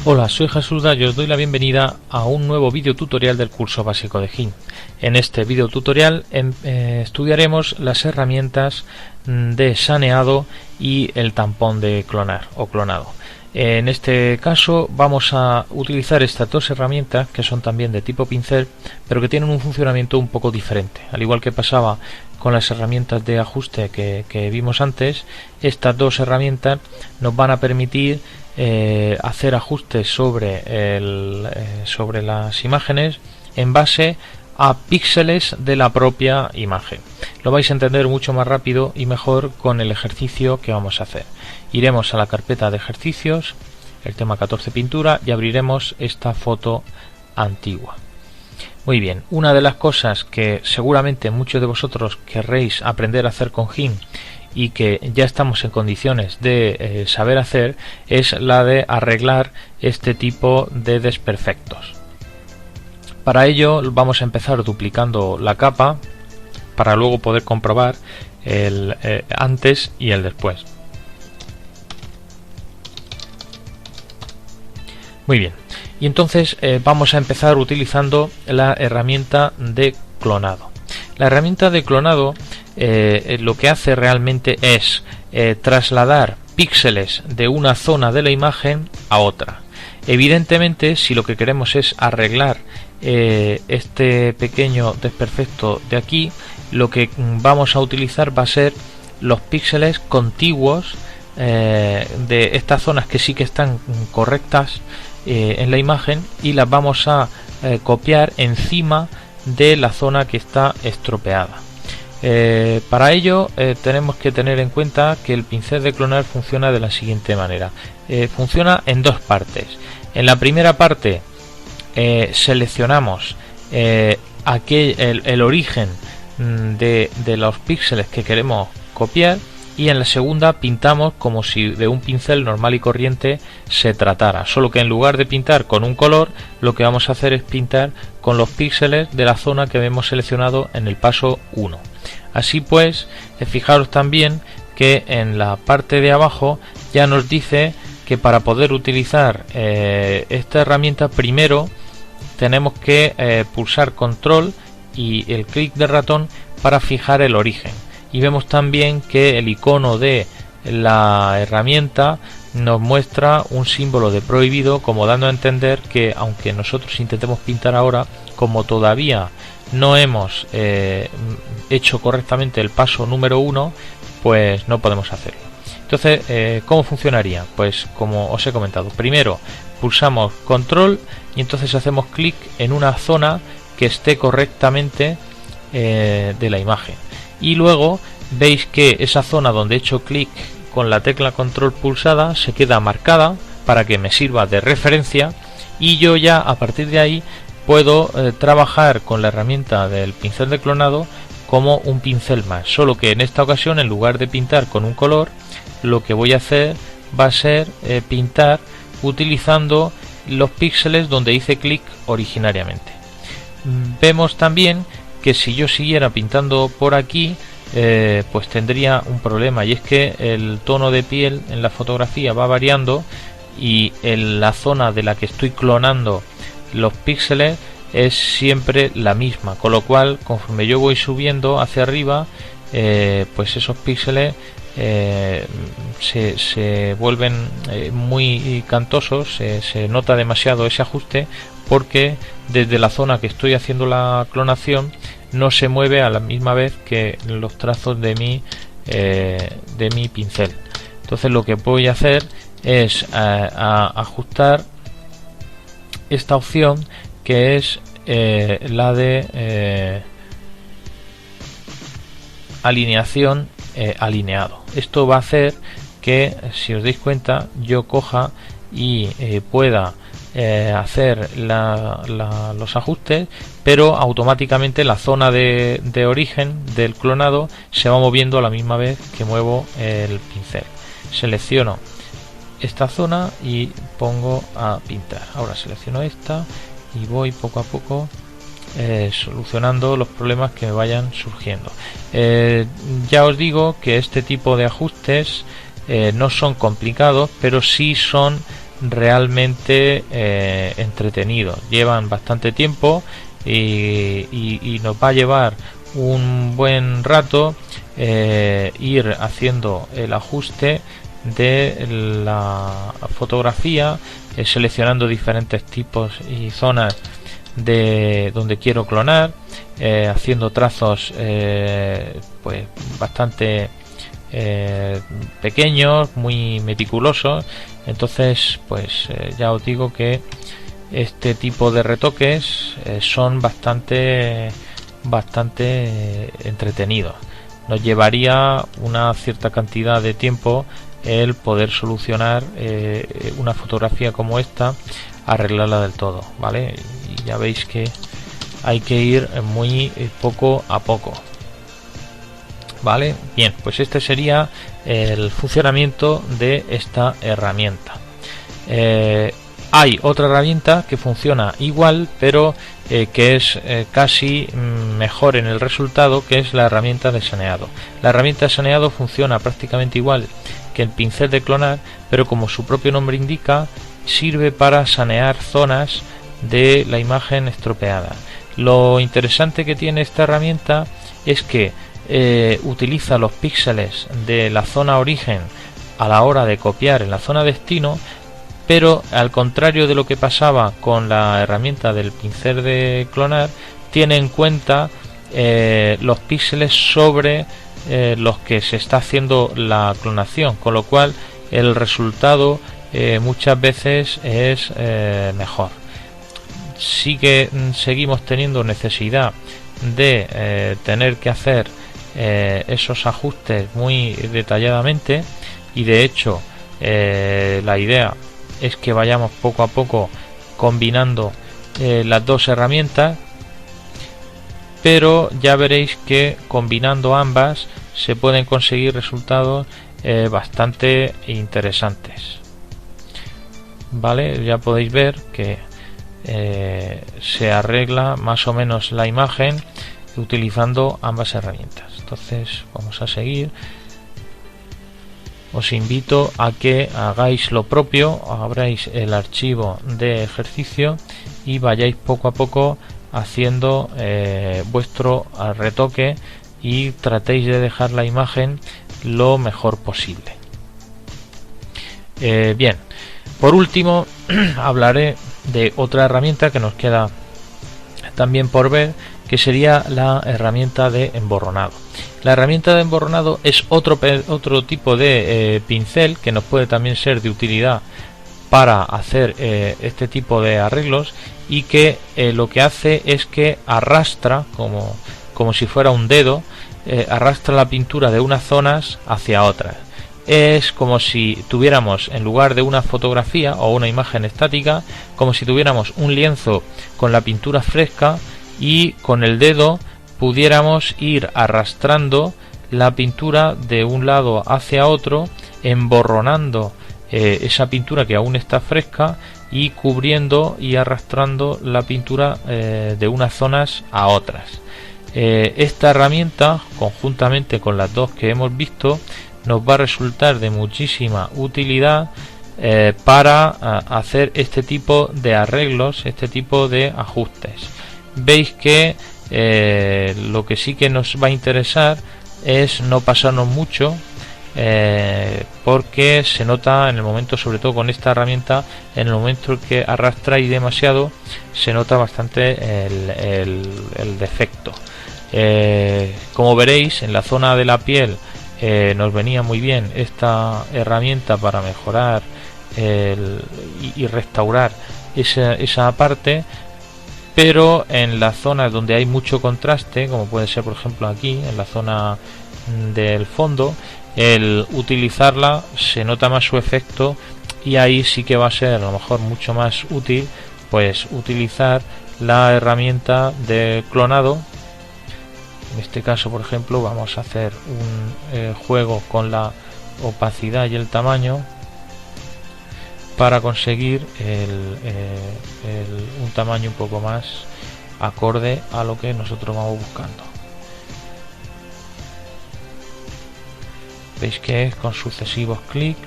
Hola, soy Jesús y os doy la bienvenida a un nuevo vídeo tutorial del curso básico de GIMP. En este vídeo tutorial estudiaremos las herramientas de saneado y el tampón de clonar o clonado. En este caso vamos a utilizar estas dos herramientas que son también de tipo pincel, pero que tienen un funcionamiento un poco diferente. Al igual que pasaba con las herramientas de ajuste que vimos antes, estas dos herramientas nos van a permitir hacer ajustes sobre las imágenes en base a píxeles de la propia imagen. Lo vais a entender mucho más rápido y mejor con el ejercicio que vamos a hacer. Iremos a la carpeta de ejercicios, el tema 14 pintura, y abriremos esta foto antigua. Muy bien, una de las cosas que seguramente muchos de vosotros querréis aprender a hacer con GIMP y que ya estamos en condiciones de saber hacer es la de arreglar este tipo de desperfectos. Para ello vamos a empezar duplicando la capa para luego poder comprobar el antes y el después. Muy bien, y entonces vamos a empezar utilizando la herramienta de clonado. La herramienta de clonado lo que hace realmente es trasladar píxeles de una zona de la imagen a otra. Evidentemente, si lo que queremos es arreglar este pequeño desperfecto de aquí, lo que vamos a utilizar va a ser los píxeles contiguos de estas zonas que sí que están correctas en la imagen, y las vamos a copiar encima de la zona que está estropeada. Para ello tenemos que tener en cuenta que el pincel de clonar funciona de la siguiente manera. Funciona en dos partes. En la primera parte seleccionamos el origen de los píxeles que queremos copiar, y en la segunda pintamos como si de un pincel normal y corriente se tratara, solo que en lugar de pintar con un color, lo que vamos a hacer es pintar con los píxeles de la zona que hemos seleccionado en el paso 1. Así pues, fijaros también que en la parte de abajo ya nos dice que para poder utilizar esta herramienta primero tenemos que pulsar control y el clic de ratón para fijar el origen. Y vemos también que el icono de la herramienta nos muestra un símbolo de prohibido, como dando a entender que aunque nosotros intentemos pintar ahora, como todavía no hemos hecho correctamente el paso número 1, pues no podemos hacerlo. Entonces, ¿cómo funcionaría? Pues como os he comentado, primero pulsamos control y entonces hacemos clic en una zona que esté correctamente de la imagen. Y luego veis que esa zona donde he hecho clic con la tecla control pulsada se queda marcada para que me sirva de referencia, y yo ya a partir de ahí puedo trabajar con la herramienta del pincel de clonado como un pincel más, solo que en esta ocasión, en lugar de pintar con un color, lo que voy a hacer va a ser pintar utilizando los píxeles donde hice clic originariamente. Vemos también que si yo siguiera pintando por aquí, pues tendría un problema, y es que el tono de piel en la fotografía va variando y en la zona de la que estoy clonando los píxeles es siempre la misma, con lo cual conforme yo voy subiendo hacia arriba, pues esos píxeles se vuelven muy cantosos, se nota demasiado ese ajuste, porque desde la zona que estoy haciendo la clonación no se mueve a la misma vez que los trazos de mi pincel. Entonces lo que voy a hacer es ajustar esta opción, que es la de alineación alineado. Esto va a hacer que, si os dais cuenta, yo coja y pueda hacer los ajustes, pero automáticamente la zona de origen del clonado se va moviendo a la misma vez que muevo el pincel. Selecciono esta zona y pongo a pintar. Ahora selecciono esta y voy poco a poco solucionando los problemas que me vayan surgiendo. Ya os digo que este tipo de ajustes no son complicados, pero sí son realmente entretenidos. Llevan bastante tiempo y nos va a llevar un buen rato ir haciendo el ajuste de la fotografía, seleccionando diferentes tipos y zonas de donde quiero clonar, haciendo trazos pues bastante pequeños, muy meticulosos. Entonces pues ya os digo que este tipo de retoques son bastante entretenidos. Nos llevaría una cierta cantidad de tiempo el poder solucionar una fotografía como esta, arreglarla del todo, ¿vale? Y ya veis que hay que ir muy poco a poco, ¿vale? Bien, pues este sería el funcionamiento de esta herramienta. Hay otra herramienta que funciona igual, pero que es casi mejor en el resultado, que es la herramienta de saneado. La herramienta de saneado funciona prácticamente igual que el pincel de clonar, pero como su propio nombre indica, sirve para sanear zonas de la imagen estropeada. Lo interesante que tiene esta herramienta es que utiliza los píxeles de la zona origen a la hora de copiar en la zona destino, pero al contrario de lo que pasaba con la herramienta del pincel de clonar, tiene en cuenta los píxeles sobre los que se está haciendo la clonación, con lo cual el resultado muchas veces es mejor. Sí que seguimos teniendo necesidad de tener que hacer esos ajustes muy detalladamente, y de hecho la idea es que vayamos poco a poco combinando las dos herramientas, pero ya veréis que combinando ambas se pueden conseguir resultados bastante interesantes, vale. Ya podéis ver que se arregla más o menos la imagen utilizando ambas herramientas. Entonces vamos a seguir. Os invito a que hagáis lo propio, abráis el archivo de ejercicio y vayáis poco a poco haciendo vuestro retoque y tratéis de dejar la imagen lo mejor posible. Bien, por último hablaré de otra herramienta que nos queda también por ver, que sería la herramienta de emborronado. La herramienta de emborronado es otro tipo de pincel que nos puede también ser de utilidad para hacer este tipo de arreglos, y que lo que hace es que arrastra como si fuera un dedo, arrastra la pintura de unas zonas hacia otras. Es como si tuviéramos, en lugar de una fotografía o una imagen estática, como si tuviéramos un lienzo con la pintura fresca y con el dedo pudiéramos ir arrastrando la pintura de un lado hacia otro, emborronando esa pintura que aún está fresca y cubriendo y arrastrando la pintura de unas zonas a otras. Esta herramienta, conjuntamente con las dos que hemos visto, nos va a resultar de muchísima utilidad para hacer este tipo de arreglos, este tipo de ajustes. Veis que lo que sí que nos va a interesar es no pasarnos mucho, porque se nota en el momento, sobre todo con esta herramienta, en el momento que arrastráis demasiado se nota bastante el defecto. Como veréis, en la zona de la piel nos venía muy bien esta herramienta para mejorar y restaurar esa parte, pero en las zonas donde hay mucho contraste, como puede ser por ejemplo aquí en la zona del fondo, el utilizarla se nota más su efecto, y ahí sí que va a ser a lo mejor mucho más útil pues utilizar la herramienta de clonado. En este caso, por ejemplo, vamos a hacer un juego con la opacidad y el tamaño para conseguir un tamaño un poco más acorde a lo que nosotros vamos buscando. Veis que con sucesivos clics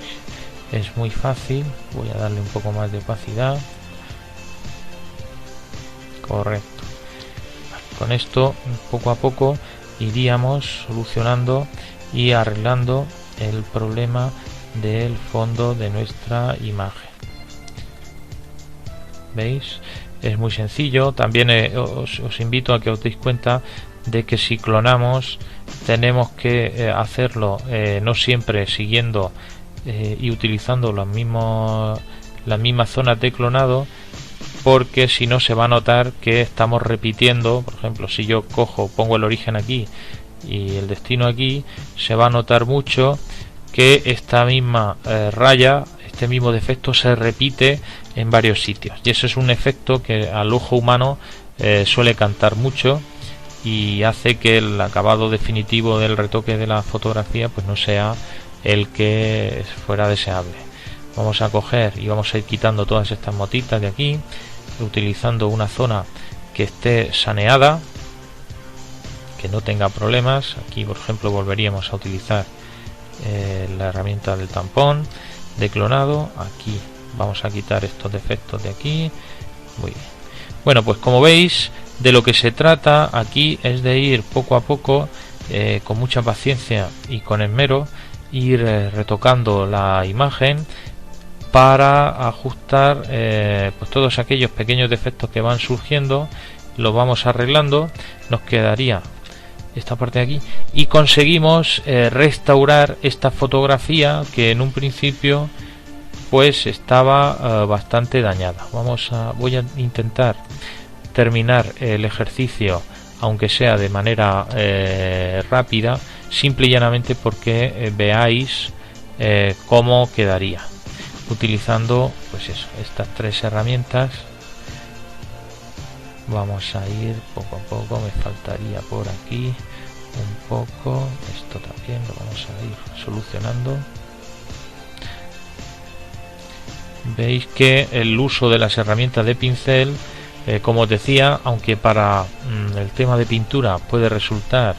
es muy fácil. Voy a darle un poco más de opacidad. Correcto. Con esto poco a poco iríamos solucionando y arreglando el problema del fondo de nuestra imagen. ¿Veis? Es muy sencillo. También os invito a que os deis cuenta de que si clonamos tenemos que hacerlo no siempre siguiendo y utilizando las mismas zonas de clonado, porque si no se va a notar que estamos repitiendo. Por ejemplo, si yo pongo el origen aquí y el destino aquí, se va a notar mucho que esta misma raya, este mismo defecto se repite en varios sitios, y eso es un efecto que al ojo humano suele cantar mucho y hace que el acabado definitivo del retoque de la fotografía pues no sea el que fuera deseable. Vamos a coger y vamos a ir quitando todas estas motitas de aquí, utilizando una zona que esté saneada, que no tenga problemas. Aquí, por ejemplo, volveríamos a utilizar la herramienta del tampón de clonado. Aquí vamos a quitar estos defectos de aquí. Muy bien. Bueno, pues como veis, de lo que se trata aquí es de ir poco a poco, con mucha paciencia y con esmero, ir retocando la imagen para ajustar pues todos aquellos pequeños defectos que van surgiendo. Los vamos arreglando. Nos quedaría esta parte de aquí y conseguimos restaurar esta fotografía que en un principio pues estaba bastante dañada. Voy a intentar terminar el ejercicio, aunque sea de manera rápida, simple y llanamente porque veáis cómo quedaría utilizando pues eso, estas tres herramientas. Vamos a ir poco a poco. Me faltaría por aquí un poco. Esto también lo vamos a ir solucionando. Veis que el uso de las herramientas de pincel, como os decía, aunque para el tema de pintura puede resultar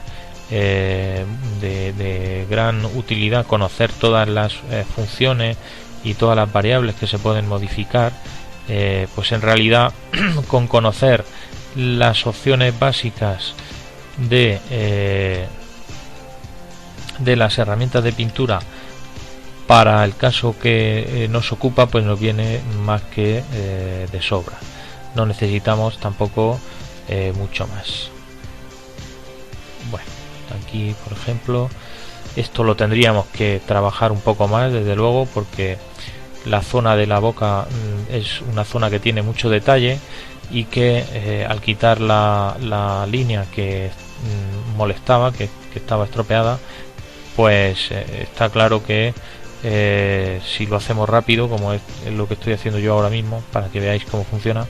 de gran utilidad conocer todas las funciones y todas las variables que se pueden modificar, pues en realidad con conocer las opciones básicas de las herramientas de pintura para el caso que nos ocupa, pues nos viene más que de sobra. No necesitamos tampoco mucho más. Bueno, aquí por ejemplo esto lo tendríamos que trabajar un poco más, desde luego, porque la zona de la boca es una zona que tiene mucho detalle y que al quitar la línea que molestaba, que estaba estropeada, pues está claro que si lo hacemos rápido, como es lo que estoy haciendo yo ahora mismo, para que veáis cómo funciona,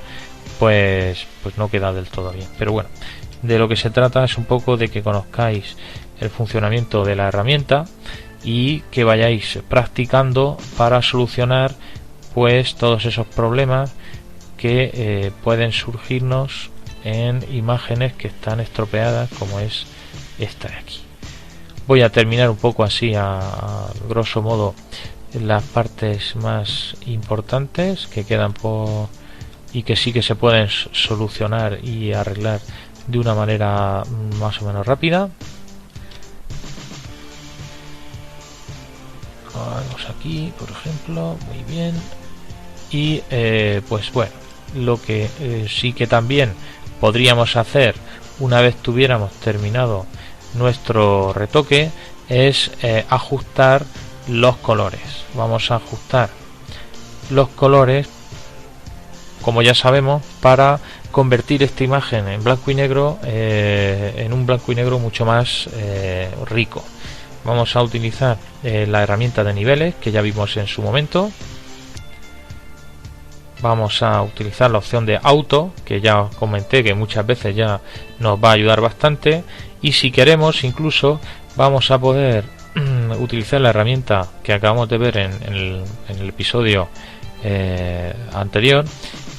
pues no queda del todo bien. Pero bueno, de lo que se trata es un poco de que conozcáis el funcionamiento de la herramienta y que vayáis practicando para solucionar pues todos esos problemas que pueden surgirnos en imágenes que están estropeadas, como es esta de aquí. Voy a terminar un poco así a grosso modo las partes más importantes que quedan y que sí que se pueden solucionar y arreglar de una manera más o menos rápida. Vamos aquí, por ejemplo, muy bien. Y pues bueno, lo que sí que también podríamos hacer una vez tuviéramos terminado nuestro retoque es ajustar los colores. Vamos a ajustar los colores, como ya sabemos, para convertir esta imagen en blanco y negro, en un blanco y negro mucho más rico. Vamos a utilizar la herramienta de niveles que ya vimos en su momento. Vamos a utilizar la opción de auto, que ya os comenté que muchas veces ya nos va a ayudar bastante, y si queremos incluso vamos a poder utilizar la herramienta que acabamos de ver en el episodio anterior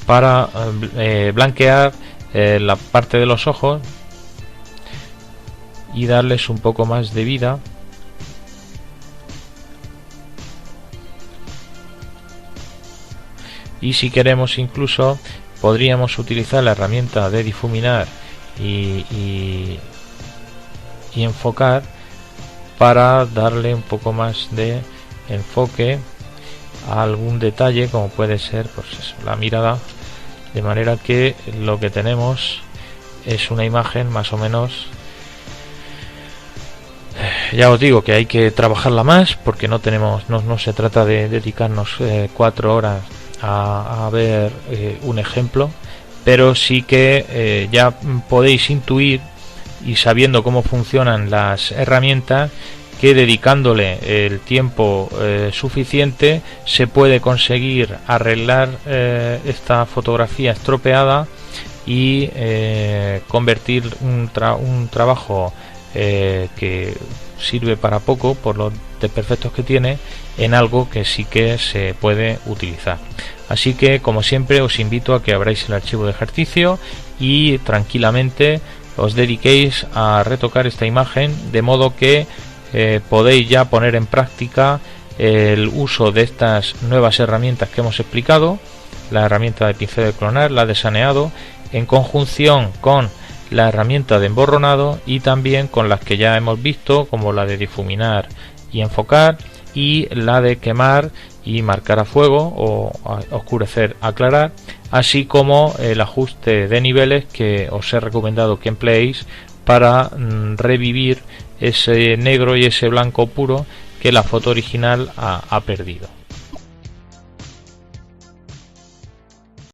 para blanquear la parte de los ojos y darles un poco más de vida. y si queremos incluso podríamos utilizar la herramienta de difuminar y enfocar para darle un poco más de enfoque a algún detalle, como puede ser pues eso, la mirada, de manera que lo que tenemos es una imagen más o menos. Ya os digo que hay que trabajarla más porque no se trata de dedicarnos 4 horas a ver un ejemplo, pero sí que ya podéis intuir, y sabiendo cómo funcionan las herramientas, que dedicándole el tiempo suficiente se puede conseguir arreglar esta fotografía estropeada y convertir un trabajo que sirve para poco por los desperfectos que tiene en algo que sí que se puede utilizar. Así que, como siempre, os invito a que abráis el archivo de ejercicio y tranquilamente os dediquéis a retocar esta imagen, de modo que podéis ya poner en práctica el uso de estas nuevas herramientas que hemos explicado, la herramienta de pincel de clonar, la de saneado, en conjunción con la herramienta de emborronado y también con las que ya hemos visto, como la de difuminar y enfocar, y la de quemar y marcar a fuego, o oscurecer, aclarar, así como el ajuste de niveles que os he recomendado que empleéis para revivir ese negro y ese blanco puro que la foto original ha perdido.